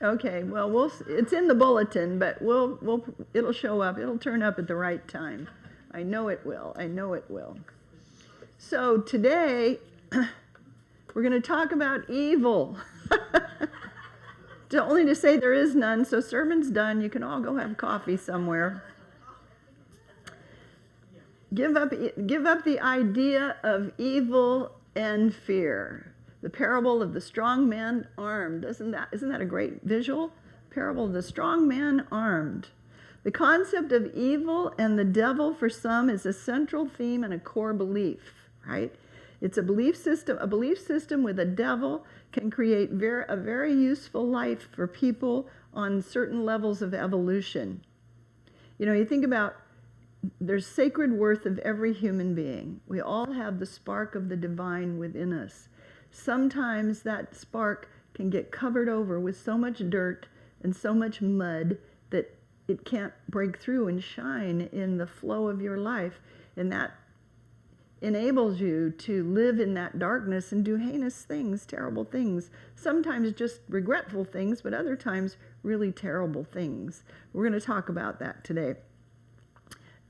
Okay, well, it's in the bulletin, but it'll show up. It'll turn up at the right time. I know it will. I know it will. So today, we're going to talk about evil. Only to say there is none, so sermon's done. You can all go have coffee somewhere. Give up the idea of evil and fear. The parable of the strong man armed. Isn't that a great visual? Parable of the strong man armed. The concept of evil and the devil for some is a central theme and a core belief, right? It's a belief system. A belief system with a devil can create a very useful life for people on certain levels of evolution. You know, you think about there's sacred worth of every human being. We all have the spark of the divine within us. Sometimes that spark can get covered over with so much dirt and so much mud that it can't break through and shine in the flow of your life. And that enables you to live in that darkness and do heinous things, terrible things. Sometimes just regretful things, but other times really terrible things. We're going to talk about that today.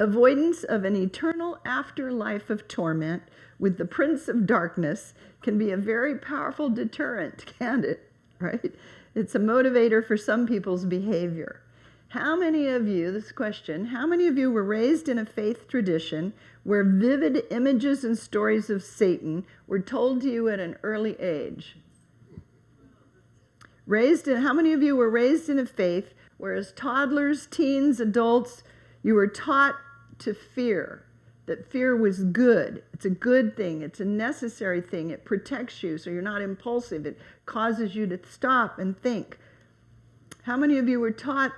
Avoidance of an eternal afterlife of torment with the prince of darkness can be a very powerful deterrent, can't it? Right? It's a motivator for some people's behavior. How many of you, this question, how many of you were raised in a faith tradition where vivid images and stories of Satan were told to you at an early age? How many of you were raised in a faith where as toddlers, teens, adults, you were taught to fear, that fear was good. It's a good thing. It's a necessary thing. It protects you so you're not impulsive. It causes you to stop and think. How many of you were taught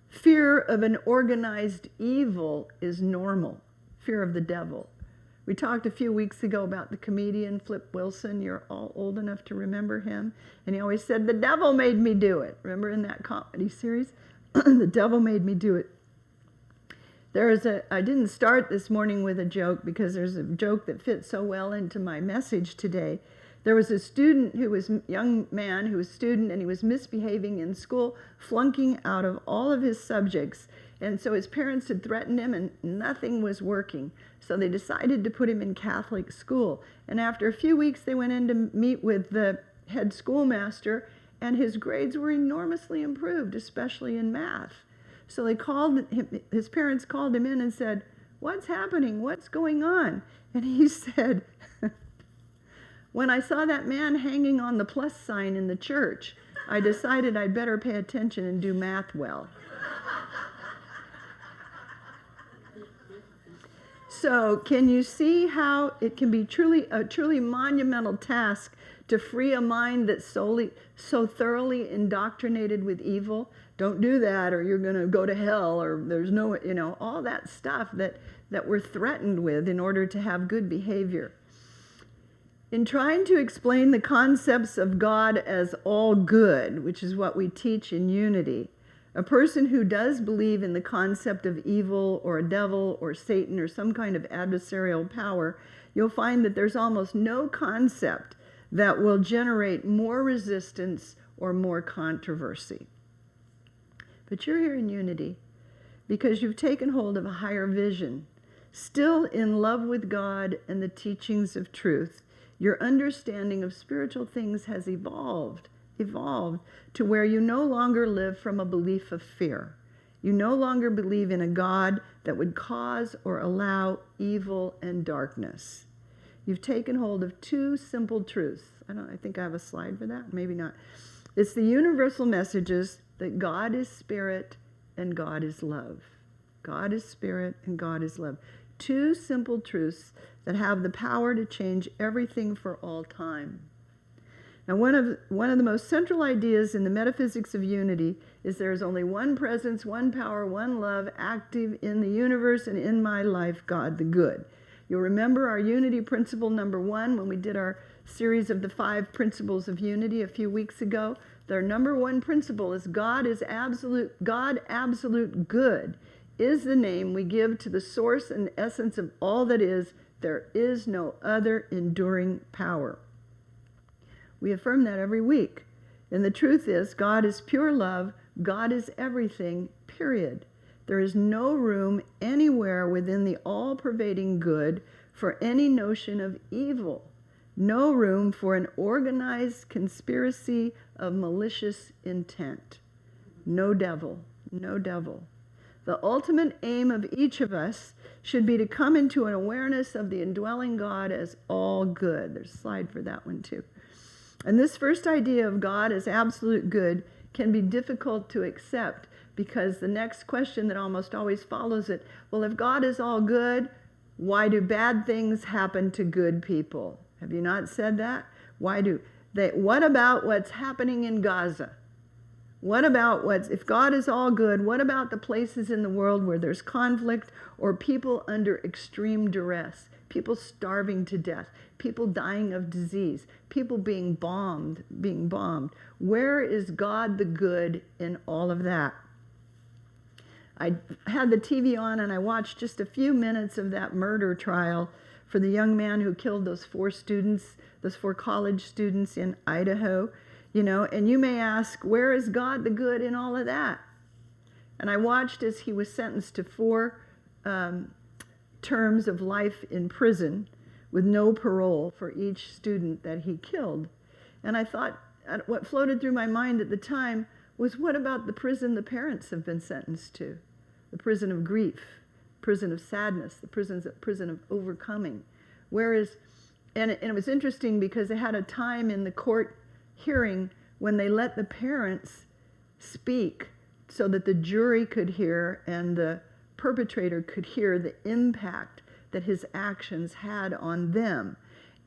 fear of an organized evil is normal? Fear of the devil. We talked a few weeks ago about the comedian Flip Wilson. You're all old enough to remember him. And he always said, "The devil made me do it." Remember in that comedy series? The devil made me do it. I didn't start this morning with a joke because there's a joke that fits so well into my message today. There was a young man who was a student, and he was misbehaving in school, flunking out of all of his subjects. And so his parents had threatened him and nothing was working. So they decided to put him in Catholic school. And after a few weeks, they went in to meet with the head schoolmaster, and his grades were enormously improved, especially in math. So his parents called him in and said, "What's happening? What's going on?" And he said, "When I saw that man hanging on the plus sign in the church, I decided I'd better pay attention and do math well." So can you see how it can be a truly monumental task to free a mind that's so thoroughly indoctrinated with evil? Don't do that or you're going to go to hell, or there's no, all that stuff that we're threatened with in order to have good behavior. In trying to explain the concepts of God as all good, which is what we teach in Unity, a person who does believe in the concept of evil or a devil or Satan or some kind of adversarial power, you'll find that there's almost no concept that will generate more resistance or more controversy. But you're here in Unity because you've taken hold of a higher vision. Still in love with God and the teachings of truth, your understanding of spiritual things has evolved to where you no longer live from a belief of fear. You no longer believe in a God that would cause or allow evil and darkness. You've taken hold of two simple truths. I think I have a slide for that. Maybe not. It's the universal messages that God is spirit and God is love. God is spirit and God is love. Two simple truths that have the power to change everything for all time. Now, one of the most central ideas in the metaphysics of unity is there is only one presence, one power, one love active in the universe and in my life, God the good. You'll remember our unity principle number 1 when we did our series of the 5 principles of unity a few weeks ago. Their number 1 principle is God absolute good is the name we give to the source and essence of all that is. There is no other enduring power. We affirm that every week. And the truth is, God is pure love. God is everything, period. There is no room anywhere within the all-pervading good for any notion of evil. No room for an organized conspiracy of malicious intent. No devil, no devil. The ultimate aim of each of us should be to come into an awareness of the indwelling God as all good. There's a slide for that one too. And this first idea of God as absolute good can be difficult to accept, because the next question that almost always follows it, well, if God is all good, why do bad things happen to good people? Have you not said that? What about what's happening in Gaza? What about if God is all good, what about the places in the world where there's conflict or people under extreme duress, people starving to death, people dying of disease, people being bombed? Where is God the good in all of that? I had the TV on and I watched just a few minutes of that murder trial for the young man who killed those 4 college students in Idaho. And you may ask, where is God the good in all of that? And I watched as he was sentenced to 4 terms of life in prison with no parole for each student that he killed. And I thought, what floated through my mind at the time was, what about the prison the parents have been sentenced to? The prison of grief, prison of sadness, the prison of overcoming. And it was interesting because they had a time in the court hearing when they let the parents speak so that the jury could hear and the perpetrator could hear the impact that his actions had on them.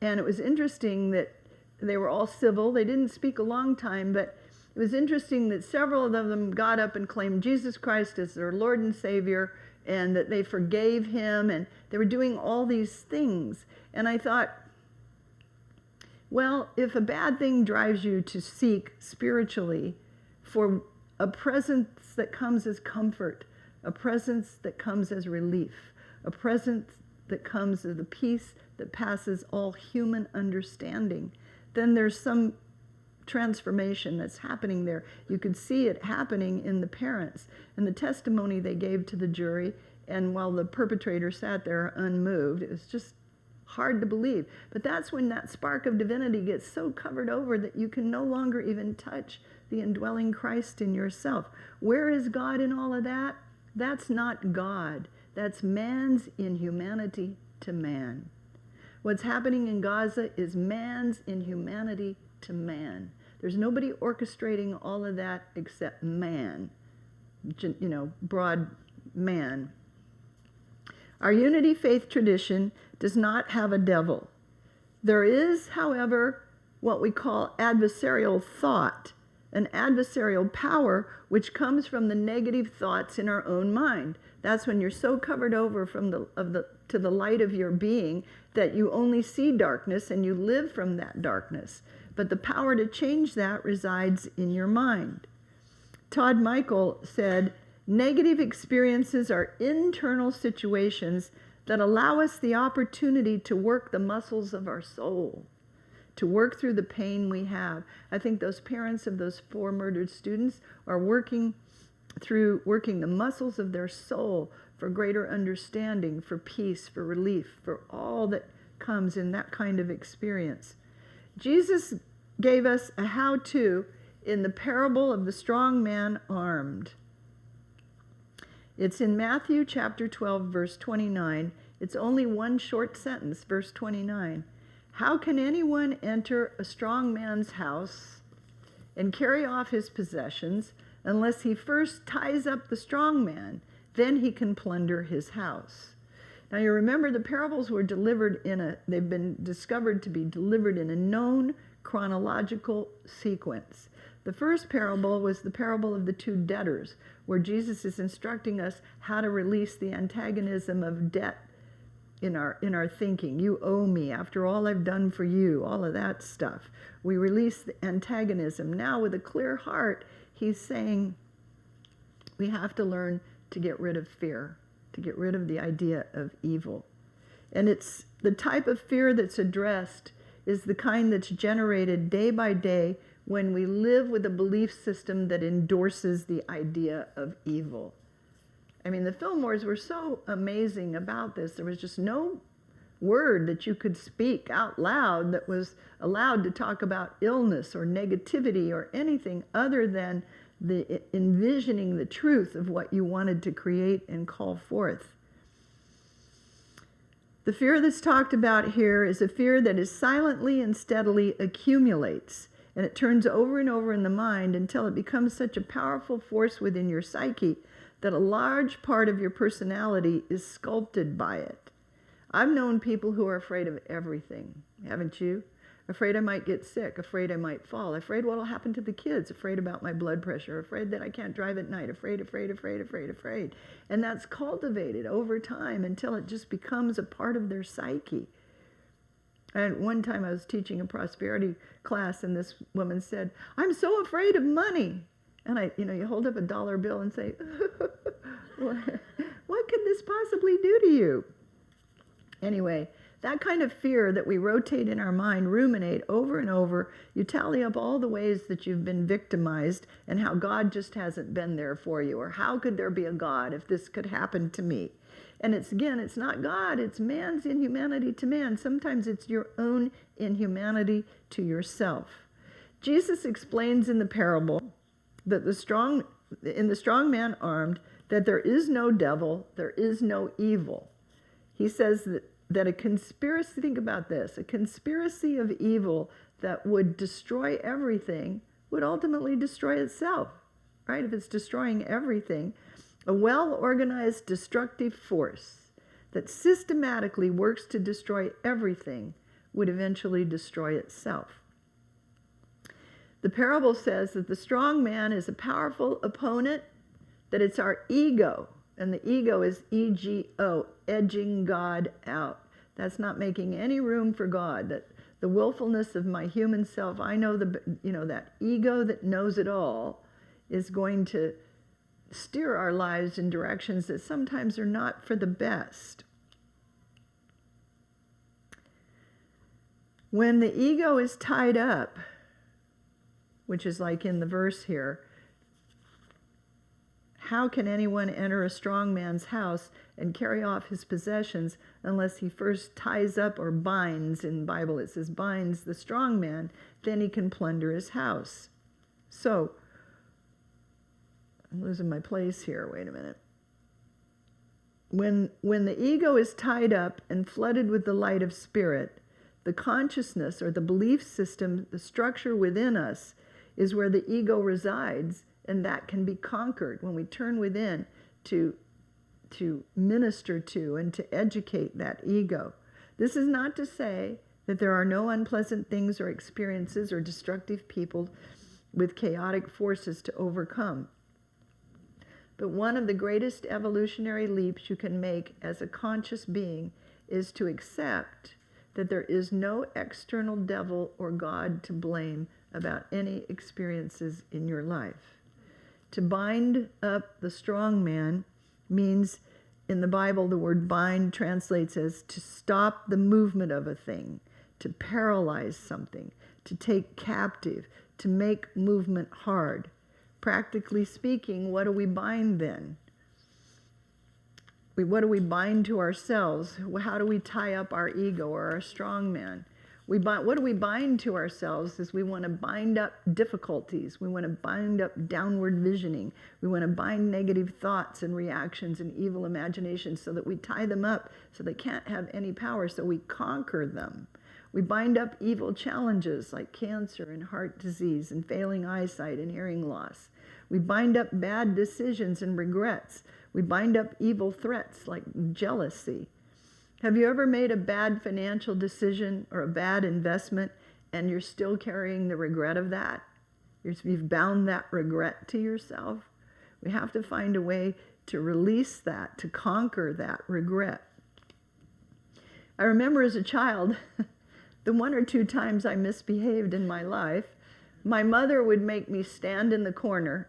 And it was interesting that they were all civil. They didn't speak a long time, but it was interesting that several of them got up and claimed Jesus Christ as their Lord and Savior, and that they forgave him, and they were doing all these things. And I thought, well, if a bad thing drives you to seek spiritually for a presence that comes as comfort, a presence that comes as relief, a presence that comes as the peace that passes all human understanding, then there's some transformation that's happening there. You could see it happening in the parents and the testimony they gave to the jury. And while the perpetrator sat there unmoved, it was just hard to believe. But that's when that spark of divinity gets so covered over that you can no longer even touch the indwelling Christ in yourself. Where is God in all of that? That's not God. That's man's inhumanity to man. What's happening in Gaza is man's inhumanity to man. There's nobody orchestrating all of that except man, broad man. Our unity faith tradition does not have a devil. There is, however, what we call adversarial thought, an adversarial power which comes from the negative thoughts in our own mind. That's when you're so covered over to the light of your being that you only see darkness and you live from that darkness. But the power to change that resides in your mind. Todd Michael said, negative experiences are internal situations that allow us the opportunity to work the muscles of our soul, to work through the pain we have. I think those parents of those 4 murdered students are working the muscles of their soul for greater understanding, for peace, for relief, for all that comes in that kind of experience. Jesus gave us a how-to in the parable of the strong man armed. It's in Matthew chapter 12, verse 29. It's only one short sentence, verse 29. How can anyone enter a strong man's house and carry off his possessions unless he first ties up the strong man? Then he can plunder his house. Now you remember the parables were they've been discovered to be delivered in a known chronological sequence. The first parable was the parable of the 2 debtors, where Jesus is instructing us how to release the antagonism of debt in our thinking. You owe me after all I've done for you, all of that stuff. We release the antagonism. Now with a clear heart, he's saying we have to learn to get rid of fear, to get rid of the idea of evil. And it's the type of fear that's addressed is the kind that's generated day by day when we live with a belief system that endorses the idea of evil. I mean, the Fillmores were so amazing about this. There was just no word that you could speak out loud that was allowed to talk about illness or negativity or anything other than the envisioning the truth of what you wanted to create and call forth. The fear that's talked about here is a fear that is silently and steadily accumulates, and it turns over and over in the mind until it becomes such a powerful force within your psyche that a large part of your personality is sculpted by it. I've known people who are afraid of everything, haven't you? Afraid I might get sick, afraid I might fall, afraid what will happen to the kids, afraid about my blood pressure, afraid that I can't drive at night, afraid. And that's cultivated over time until it just becomes a part of their psyche. And one time I was teaching a prosperity class and this woman said, "I'm so afraid of money." And you hold up a dollar bill and say, what could this possibly do to you? Anyway, that kind of fear that we rotate in our mind, ruminate over and over, you tally up all the ways that you've been victimized and how God just hasn't been there for you, or how could there be a God if this could happen to me? And it's not God, it's man's inhumanity to man. Sometimes it's your own inhumanity to yourself. Jesus explains in the parable that the strong man armed, that there is no devil, there is no evil. He says that a conspiracy, think about this, a conspiracy of evil that would destroy everything would ultimately destroy itself, right? If it's destroying everything, a well-organized destructive force that systematically works to destroy everything would eventually destroy itself. The parable says that the strong man is a powerful opponent, that it's our ego, and the ego is ego, edging God out. That's not making any room for God. That the willfulness of my human self, I know that ego that knows it all is going to steer our lives in directions that sometimes are not for the best. When the ego is tied up, which is like in the verse here, how can anyone enter a strong man's house and carry off his possessions unless he first ties up or binds? In the Bible it says binds the strong man, then he can plunder his house. So, I'm losing my place here, wait a minute. When the ego is tied up and flooded with the light of spirit, the consciousness or the belief system, the structure within us, is where the ego resides, and that can be conquered when we turn within to minister to and to educate that ego. This is not to say that there are no unpleasant things or experiences or destructive people with chaotic forces to overcome. But one of the greatest evolutionary leaps you can make as a conscious being is to accept that there is no external devil or God to blame about any experiences in your life. To bind up the strong man means, in the Bible, the word bind translates as to stop the movement of a thing, to paralyze something, to take captive, to make movement hard. Practically speaking, what do we bind then? What do we bind to ourselves? How do we tie up our ego or our strong man? What do we bind to ourselves is we want to bind up difficulties. We want to bind up downward visioning. We want to bind negative thoughts and reactions and evil imaginations so that we tie them up so they can't have any power, so we conquer them. We bind up evil challenges like cancer and heart disease and failing eyesight and hearing loss. We bind up bad decisions and regrets. We bind up evil threats like jealousy. Have you ever made a bad financial decision or a bad investment and you're still carrying the regret of that? You've bound that regret to yourself. We have to find a way to release that, to conquer that regret. I remember as a child, the one or two times I misbehaved in my life, my mother would make me stand in the corner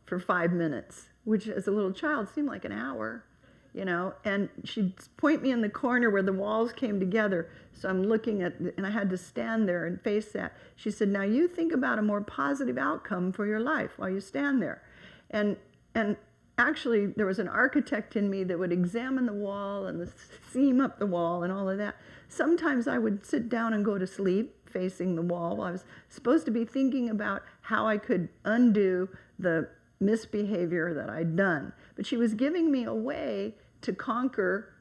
for 5 minutes, which as a little child seemed like an hour. and she'd point me in the corner where the walls came together. So I'm looking at, and I had to stand there and face that. She said, now you think about a more positive outcome for your life while you stand there. And actually, there was an architect in me that would examine the wall and the seam up the wall and all of that. Sometimes I would sit down and go to sleep facing the wall. I was supposed to be thinking about how I could undo the misbehavior that I'd done. But she was giving me a way to conquer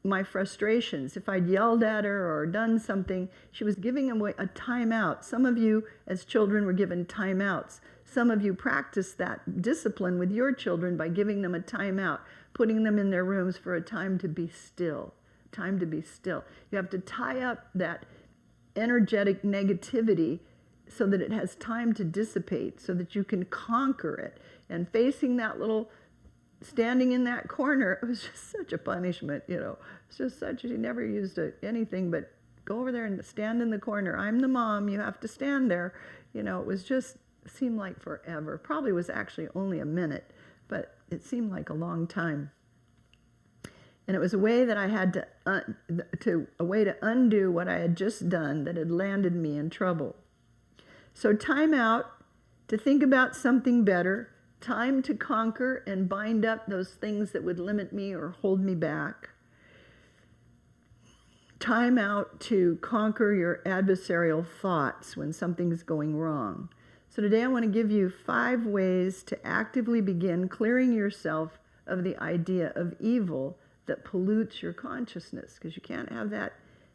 my frustrations. If I'd yelled at her or done something, she was giving away a timeout. Some of you as children were given timeouts. Some of you practice that discipline with your children by giving them a timeout, putting them in their rooms for a time to be still. Time to be still. You have to tie up that energetic negativity so that it has time to dissipate, so that you can conquer it. And facing that little, standing in that corner, it was just such a punishment, It's just such, she never used anything but go over there and stand in the corner. I'm the mom, you have to stand there. It was just, seemed like forever. Probably was actually only a minute, but it seemed like a long time. And it was a way that I had a way to undo what I had just done that had landed me in trouble. So time out to think about something better, time to conquer and bind up those things that would limit me or hold me back. Time out to conquer your adversarial thoughts when something's going wrong. So today I want to give you 5 ways to actively begin clearing yourself of the idea of evil that pollutes your consciousness, because you can't have that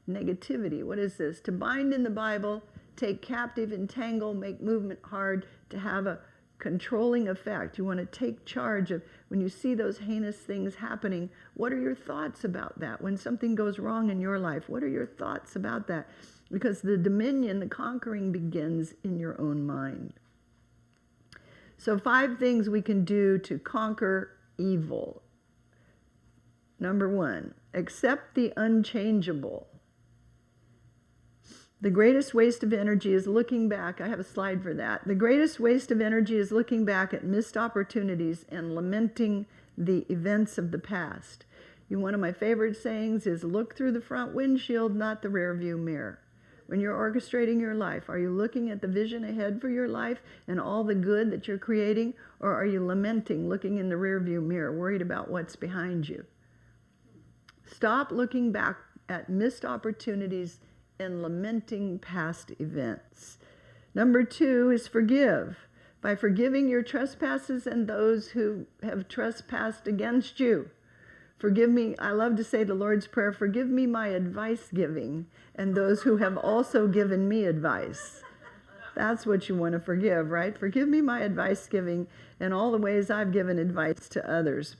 negativity. What is this? To bind in the Bible, take captive, entangle, make movement hard, to have a controlling effect. You want to take charge of, when you see those heinous things happening, what are your thoughts about that? When something goes wrong in your life, what are your thoughts about that? Because the dominion, the conquering begins in your own mind. So 5 things we can do to conquer evil. Number 1, accept the unchangeable. The greatest waste of energy is looking back. I have a slide for that. The greatest waste of energy is looking back at missed opportunities and lamenting the events of the past. One of my favorite sayings is, look through the front windshield, not the rear view mirror. When you're orchestrating your life, are you looking at the vision ahead for your life and all the good that you're creating, or are you lamenting, looking in the rear view mirror, worried about what's behind you? Stop looking back at missed opportunities and lamenting past events. Number 2 is forgive. By forgiving your trespasses and those who have trespassed against you. Forgive me, I love to say the Lord's Prayer, forgive me my advice giving and those who have also given me advice. That's what you want to forgive, right? Forgive me my advice giving and all the ways I've given advice to others.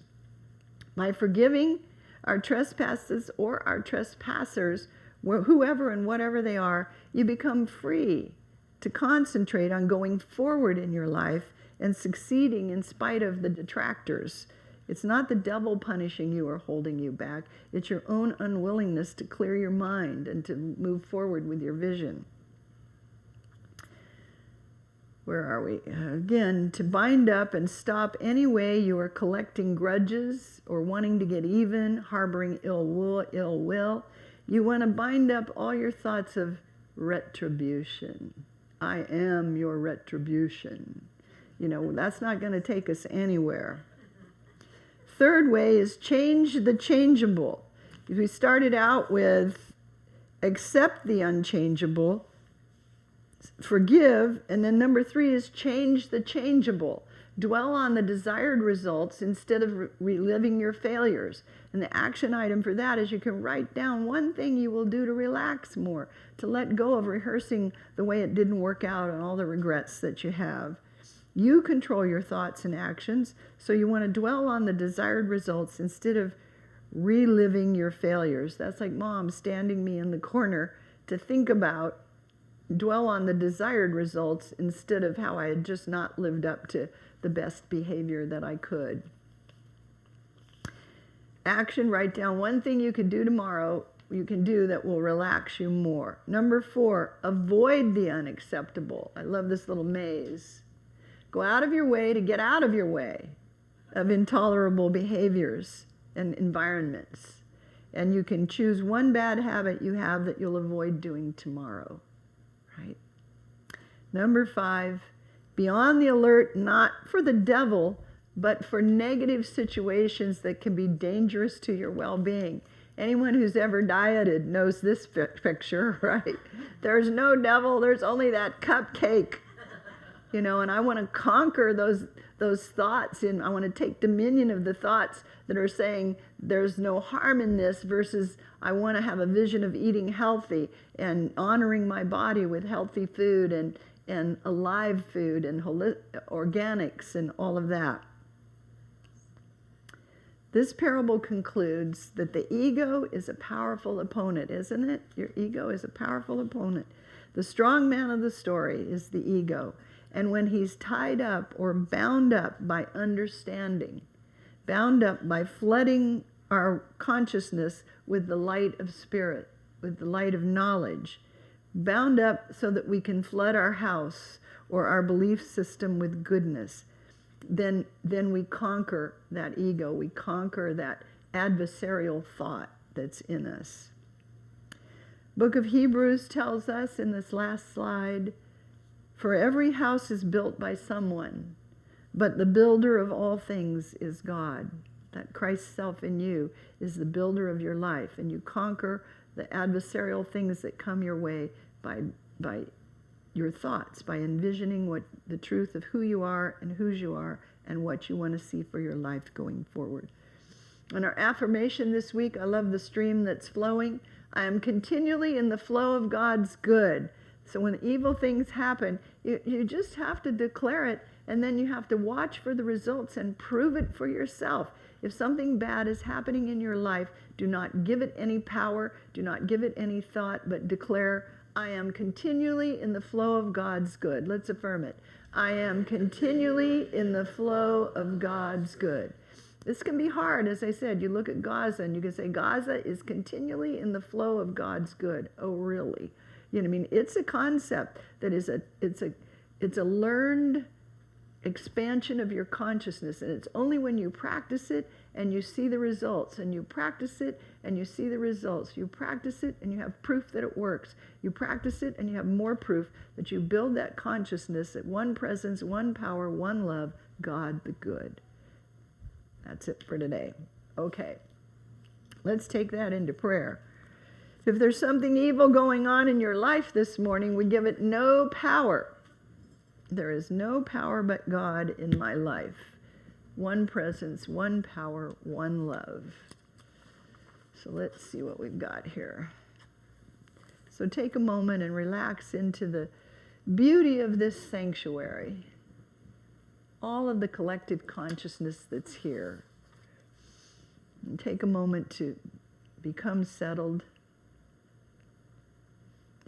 By forgiving our trespasses or our trespassers, whoever and whatever they are, you become free to concentrate on going forward in your life and succeeding in spite of the detractors. It's not the devil punishing you or holding you back. It's your own unwillingness to clear your mind and to move forward with your vision. Where are we? Again, to bind up and stop any way you are collecting grudges or wanting to get even, harboring ill will. You want to bind up all your thoughts of retribution. I am your retribution. That's not going to take us anywhere. Third way is change the changeable. We started out with accept the unchangeable, forgive, and then number 3 is change the changeable. Dwell on the desired results instead of reliving your failures. And the action item for that is you can write down one thing you will do to relax more, to let go of rehearsing the way it didn't work out and all the regrets that you have. You control your thoughts and actions, so you want to dwell on the desired results instead of reliving your failures. That's like Mom standing me in the corner to think about, dwell on the desired results instead of how I had just not lived up to the best behavior that I could. Action, write down one thing you could do tomorrow, you can do that will relax you more. Number 4, avoid the unacceptable. I love this little maze. Go out of your way to get out of your way of intolerable behaviors. and environments. And you can choose one bad habit you have that you'll avoid doing tomorrow, right? Number 5, be on the alert not for the devil, but for negative situations that can be dangerous to your well-being. Anyone who's ever dieted knows this picture, right? There's no devil, there's only that cupcake. You know, and I want to conquer those thoughts, and I want to take dominion of the thoughts that are saying there's no harm in this, versus I want to have a vision of eating healthy and honoring my body with healthy food and alive food and organics and all of that. This parable concludes that the ego is a powerful opponent, isn't it? Your ego is a powerful opponent. The strong man of the story is the ego. And when he's tied up or bound up by understanding, bound up by flooding our consciousness with the light of spirit, with the light of knowledge, bound up so that we can flood our house or our belief system with goodness, then we conquer that ego. We conquer that adversarial thought that's in us. Book of Hebrews tells us in this last slide, for every house is built by someone, but the builder of all things is God. That Christ's self in you is the builder of your life, and you conquer the adversarial things that come your way by your thoughts, by envisioning what the truth of who you are and whose you are and what you want to see for your life going forward. And our affirmation this week, I love the stream that's flowing. I am continually in the flow of God's good. So when evil things happen, you just have to declare it, and then you have to watch for the results and prove it for yourself. If something bad is happening in your life, do not give it any power, do not give it any thought, but declare, I am continually in the flow of God's good. Let's affirm it. I am continually in the flow of God's good. This can be hard. As I said, you look at Gaza and you can say, Gaza is continually in the flow of God's good. Oh, really? You know what I mean? It's a concept that is it's a learned expansion of your consciousness, and it's only when you practice it and you see the results, and you practice it and you see the results. You practice it and you have proof that it works. You practice it and you have more proof that you build that consciousness, that one presence, one power, one love, God the good. That's it for today. Okay, let's take that into prayer. If there's something evil going on in your life this morning, we give it no power. There is no power but God in my life. One presence, one power, one love. So let's see what we've got here. So take a moment and relax into the beauty of this sanctuary. All of the collective consciousness that's here. And take a moment to become settled.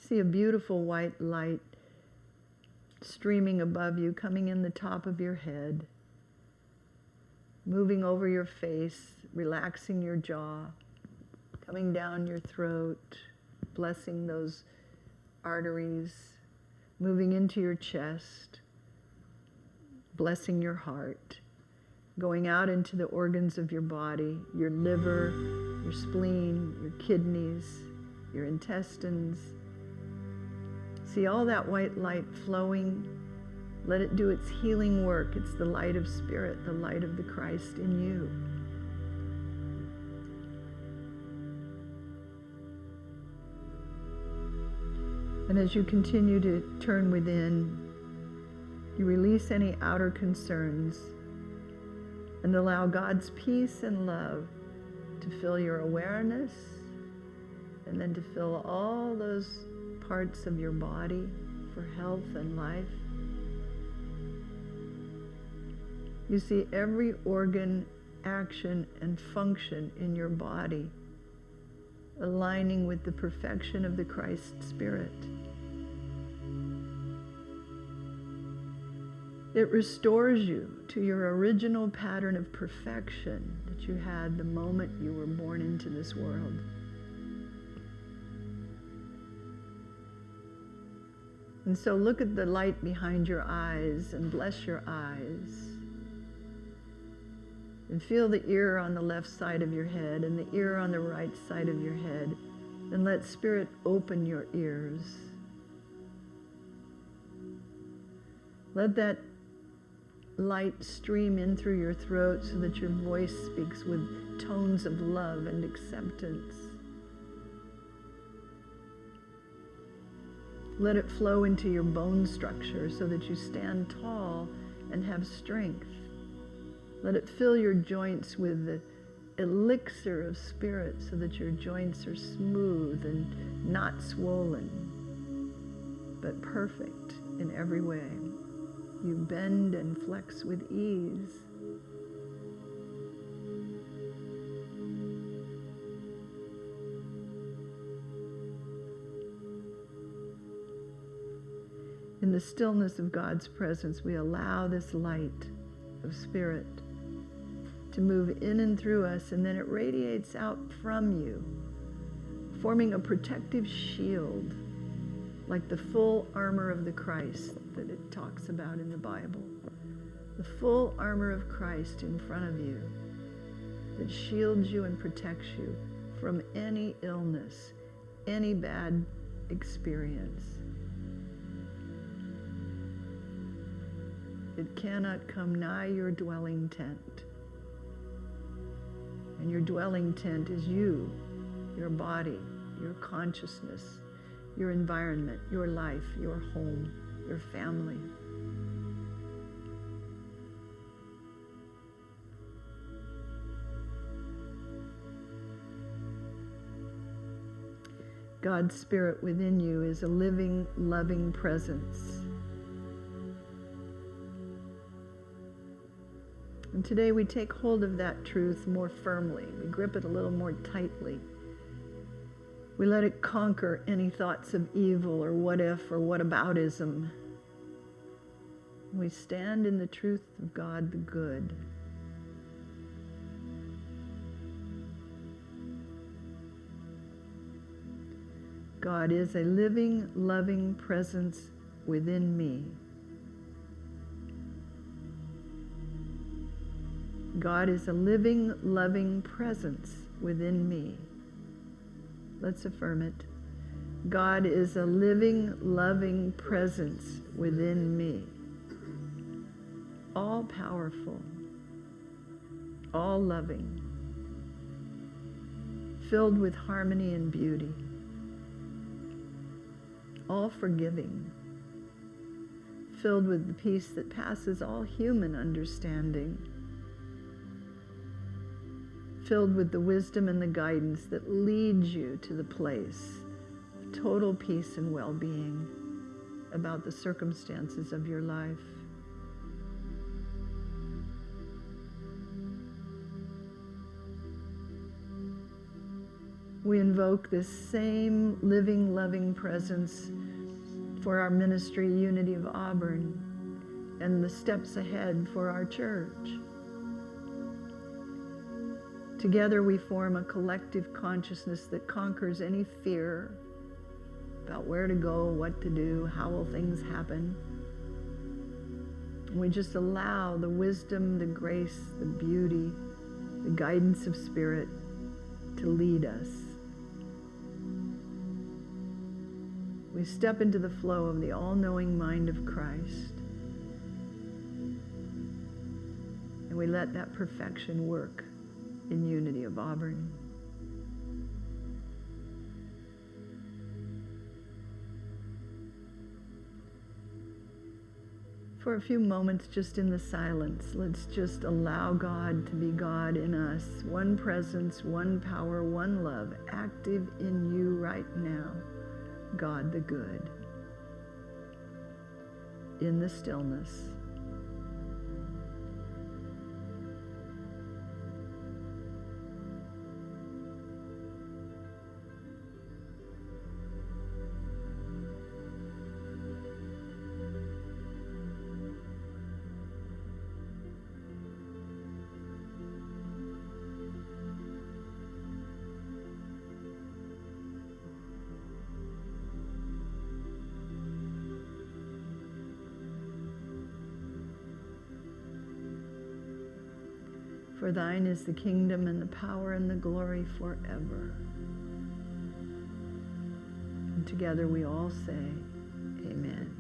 See a beautiful white light streaming above you, coming in the top of your head, moving over your face, relaxing your jaw, coming down your throat, blessing those arteries, moving into your chest, blessing your heart, going out into the organs of your body, your liver, your spleen, your kidneys, your intestines. See all that white light flowing. Let it do its healing work. It's the light of spirit, the light of the Christ in you. And as you continue to turn within, you release any outer concerns and allow God's peace and love to fill your awareness, and then to fill all those parts of your body for health and life. You see every organ, action, and function in your body aligning with the perfection of the Christ Spirit. It restores you to your original pattern of perfection that you had the moment you were born into this world. And so look at the light behind your eyes and bless your eyes. And feel the ear on the left side of your head and the ear on the right side of your head. And let Spirit open your ears. Let that light stream in through your throat so that your voice speaks with tones of love and acceptance. Let it flow into your bone structure so that you stand tall and have strength. Let it fill your joints with the elixir of Spirit so that your joints are smooth and not swollen, but perfect in every way. You bend and flex with ease. In the stillness of God's presence, we allow this light of Spirit to move in and through us, and then it radiates out from you, forming a protective shield, like the full armor of the Christ that it talks about in the Bible. The full armor of Christ in front of you that shields you and protects you from any illness, any bad experience. It cannot come nigh your dwelling tent. And your dwelling tent is you, your body, your consciousness, your environment, your life, your home, your family. God's Spirit within you is a living, loving presence. And today we take hold of that truth more firmly. We grip it a little more tightly. We let it conquer any thoughts of evil or what if or whataboutism. We stand in the truth of God the good. God is a living, loving presence within me. God is a living, loving presence within me. Let's affirm it. God is a living, loving presence within me. All powerful, all loving, filled with harmony and beauty, all forgiving, filled with the peace that passes all human understanding, filled with the wisdom and the guidance that leads you to the place of total peace and well-being about the circumstances of your life. We invoke this same living, loving presence for our ministry, Unity of Auburn, and the steps ahead for our church. Together we form a collective consciousness that conquers any fear about where to go, what to do, how will things happen. And we just allow the wisdom, the grace, the beauty, the guidance of Spirit to lead us. We step into the flow of the all-knowing mind of Christ. And we let that perfection work in Unity of Auburn. For a few moments, just in the silence, let's just allow God to be God in us. One presence, one power, one love, active in you right now. God the good. In the stillness. For thine is the kingdom and the power and the glory forever. And together we all say, amen.